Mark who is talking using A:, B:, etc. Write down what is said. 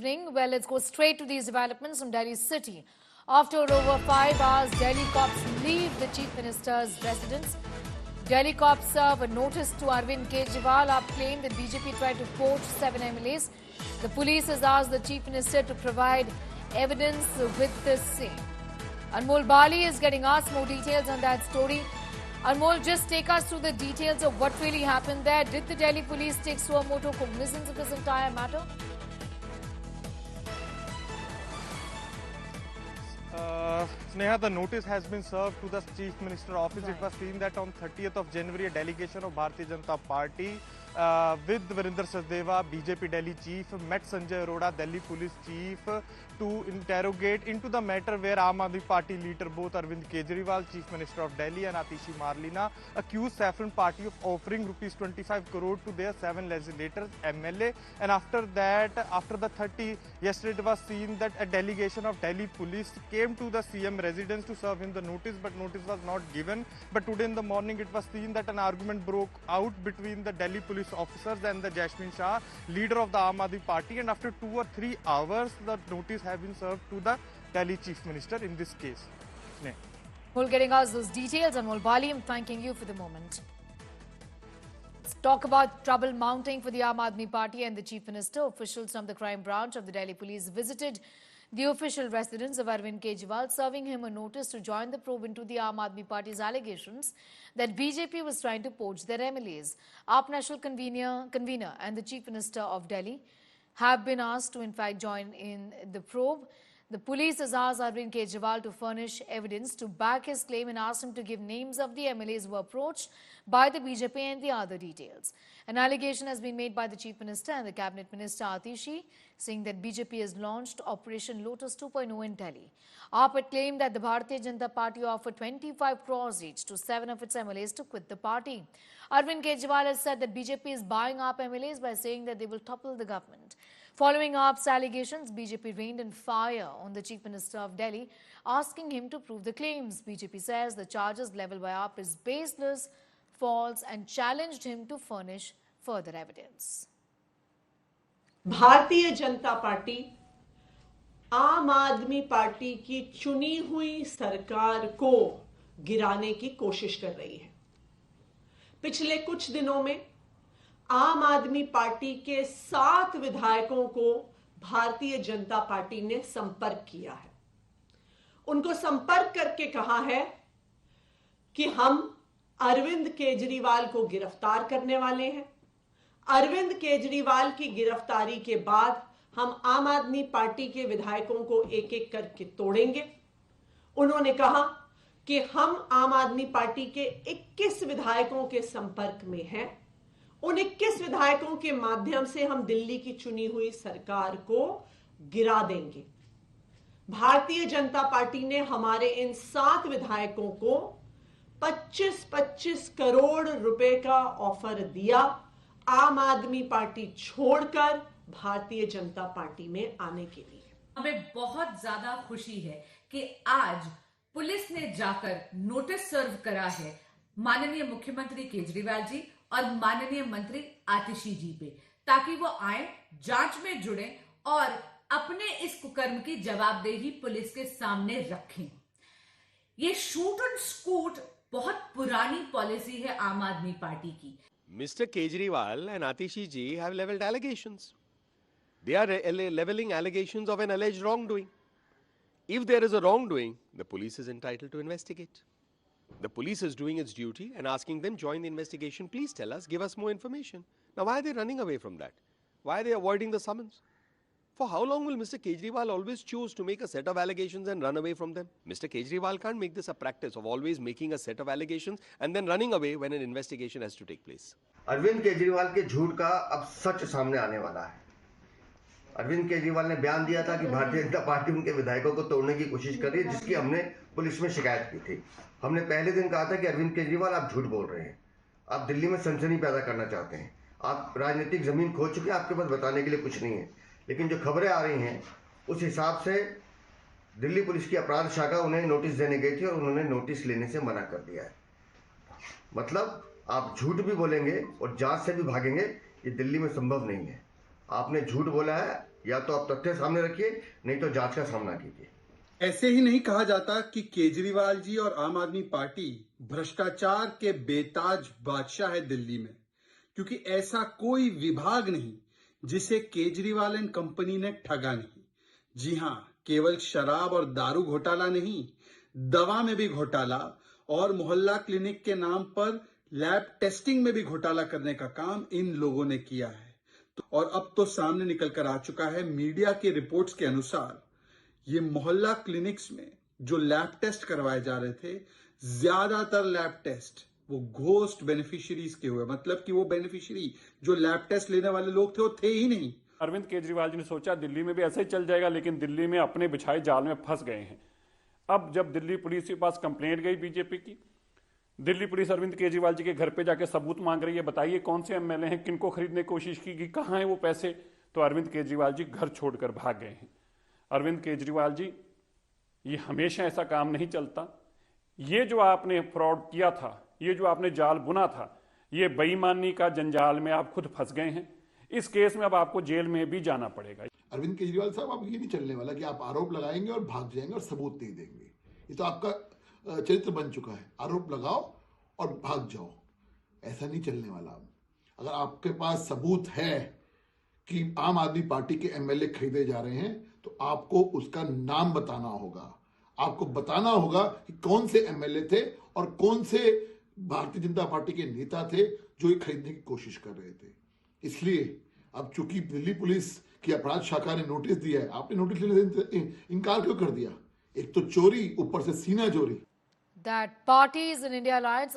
A: Well, let's go straight to these developments from Delhi city. After over 5 hours, Delhi cops leave the Chief Minister's residence. Delhi cops serve a notice to Arvind Kejriwal after claim that BJP tried to poach 7 MLAs. The police has asked the Chief Minister to provide evidence with the same. Anmol Bali is getting us more details on that story. Anmol, just take us through the details of what really happened there. Did the Delhi police take suo motu cognizance of this entire matter?
B: Sneha, the notice has been served to the Chief Minister office. Right. It was seen that on 30th of January, a delegation of Bharatiya Janata Party with Virender Sachdeva, BJP Delhi Chief, met Sanjay Arora, Delhi Police Chief, to interrogate into the matter where Aam Aadmi Party leader, both Arvind Kejriwal, Chief Minister of Delhi, and Atishi Marlina, accused Saffron Party of offering rupees 25 crore to their 7 legislators, MLA. And after that, after the 30, yesterday it was seen that a delegation of Delhi police came to the CM residence to serve him the notice, but notice was not given. But today in the morning, it was seen that an argument broke out between the Delhi police officers and the Jasmine Shah, leader of the Aam Aadmi Party. And after 2 or 3 hours, the notice has been served to the Delhi Chief Minister in this case.
A: Well, getting us those details, Anmol Bali, I'm thanking you for the moment. Let's talk about trouble mounting for the Aam Aadmi Party and the Chief Minister. Officials from the crime branch of the Delhi police visited the official residence of Arvind Kejriwal, serving him a notice to join the probe into the Aam Aadmi Party's allegations that BJP was trying to poach their MLAs. AAP National convener and the Chief Minister of Delhi have been asked to in fact join in the probe. The police has asked Arvind Kejriwal to furnish evidence to back his claim and asked him to give names of the MLAs who were approached by the BJP and the other details. An allegation has been made by the Chief Minister and the Cabinet Minister Atishi, saying that BJP has launched Operation Lotus 2.0 in Delhi. AAP had claimed that the Bharatiya Janata Party offered 25 crores each to 7 of its MLAs to quit the party. Arvind Kejriwal has said that BJP is buying AAP MLAs by saying that they will topple the government. Following AAP's allegations, BJP rained in fire on the Chief Minister of Delhi, asking him to prove the claims. BJP says the charges leveled by AAP is baseless, false, and challenged him to furnish further evidence.
C: Bharatiya Janata party आम आदमी party की चुनी हुई सरकार को गिराने की कोशिश कर रही है। पिछले कुछ दिनों में आम आदमी पार्टी के 7 विधायकों को भारतीय जनता पार्टी ने संपर्क किया है। उनको संपर्क करके कहा है कि हम अरविंद केजरीवाल को गिरफ्तार करने वाले हैं। अरविंद केजरीवाल की गिरफ्तारी के बाद हम आम आदमी पार्टी के विधायकों को एक एक करके तोड़ेंगे। उन्होंने कहा कि हम आम आदमी पार्टी के 21 विधायकों के संपर्क में हैं। उन 21 विधायकों के माध्यम से हम दिल्ली की चुनी हुई सरकार को गिरा देंगे। भारतीय जनता पार्टी ने हमारे इन 7 विधायकों को 25-25 करोड़ रुपए का ऑफर दिया आम आदमी पार्टी छोड़कर भारतीय जनता पार्टी में आने के लिए।
D: हमें बहुत ज्यादा खुशी है कि आज पुलिस ने जाकर नोटिस सर्व करा है माननीय मुख्यमंत्री केजरीवाल जी और माननीय मंत्री आतिशी जी पे, ताकि वो आए, जांच में जुड़े और अपने इस कुकर्म की जवाबदेही पुलिस के सामने रखें। ये शूट एंड स्कूट बहुत पुरानी पॉलिसी है आम आदमी पार्टी की।
E: Mr. Kejriwal and Atishi ji have leveled allegations. They are leveling allegations of an alleged wrongdoing. If there is a wrongdoing, the police is entitled to investigate. The police is doing its duty and asking them, join the investigation, please tell us, give us more information. Now, why are they running away from that? Why are they avoiding the summons? For how long will Mr. Kejriwal always choose to make a set of allegations and run away from them? Mr. Kejriwal can't make this a practice of always making a set of allegations and then running away when an investigation has to take place.
F: Arvind Kejriwal के झूठ का अब सच सामने आने वाला है। अरविंद केजरीवाल ने बयान दिया था कि भारतीय जनता पार्टी उनके विधायकों को तोड़ने की कोशिश कर रही है, जिसकी हमने पुलिस में शिकायत की थी। हमने पहले दिन कहा था कि अरविंद केजरीवाल आप झूठ बोल रहे हैं, आप दिल्ली में सनसनी पैदा करना चाहते हैं, आप राजनीतिक जमीन खो चुके हैं, आपके पास बताने के लिए कुछ नहीं है। लेकिन जो खबरें आ रही हैं उस हिसाब से दिल्ली पुलिस की अपराध शाखा उन्हें नोटिस देने गई थी और उन्होंने नोटिस लेने से मना कर दिया है। मतलब आप झूठ भी बोलेंगे और जांच से भी भागेंगे, ये दिल्ली में संभव नहीं है। आपने झूठ बोला है, या तो आप तथ्य सामने रखिए, नहीं तो जांच का सामना कीजिए।
G: ऐसे ही नहीं कहा जाता कि केजरीवाल जी और आम आदमी पार्टी भ्रष्टाचार के बेताज बादशाह है दिल्ली में, क्योंकि ऐसा कोई विभाग नहीं जिसे केजरीवाल एंड कंपनी ने ठगा नहीं। जी हां, केवल शराब और दारू घोटाला नहीं, दवा में भी घोटाला और मोहल्ला क्लिनिक के नाम पर लैब टेस्टिंग में भी घोटाला करने का काम इन लोगों ने किया है। और अब तो सामने निकल कर आ चुका है, मीडिया की रिपोर्ट्स के अनुसार ये मोहल्ला क्लिनिक्स में जो लैब टेस्ट करवाए जा रहे थे, ज्यादातर लैब टेस्ट वो घोस्ट बेनिफिशियरीज के हुए, मतलब कि वो बेनिफिशियरी जो लैब टेस्ट लेने वाले लोग थे वो थे ही नहीं।
H: अरविंद केजरीवाल जी ने सोचा दिल्ली में भी ऐसे ही चल जाएगा, लेकिन दिल्ली में अपने बिछाए जाल में फंस गए हैं। अब जब दिल्ली पुलिस के पास कंप्लेंट गई बीजेपी की, दिल्ली पुलिस अरविंद केजरीवाल जी के घर पे जाके सबूत मांग रही है, बताइए कौन से एमएलए हैं, किनको खरीदने की कोशिश की, कहाँ हैं वो पैसे, तो अरविंद केजरीवाल जी घर छोड़कर भाग गए हैं। अरविंद केजरीवाल जी, ये हमेशा ऐसा काम नहीं चलता। ये जो आपने फ्रॉड किया था, ये जो आपने जाल बुना था, ये बेईमानी का जंजाल में आप खुद फंस गए हैं। इस केस में अब आपको जेल में भी जाना पड़ेगा।
I: अरविंद केजरीवाल साहब, अब ये नहीं चलने वाला कि आप आरोप लगाएंगे और भाग जाएंगे और सबूत नहीं देंगे। ये तो आपका चरित्र बन चुका है, आरोप लगाओ और भाग जाओ। ऐसा नहीं चलने वाला। अगर आपके पास सबूत है कि आम आदमी पार्टी के एमएलए खरीदे जा रहे हैं, तो आपको उसका नाम बताना होगा। आपको बताना होगा कि कौन से एमएलए थे और कौन से भारतीय जनता पार्टी के नेता थे जो ये खरीदने की कोशिश कर रहे थे। इसलिए अब चूंकि दिल्ली पुलिस की अपराध शाखा ने नोटिस दिया है, आपने नोटिस लेने से इनकार क्यों कर दिया? एक तो चोरी, ऊपर से सीना चोरी।
A: That parties in India alliance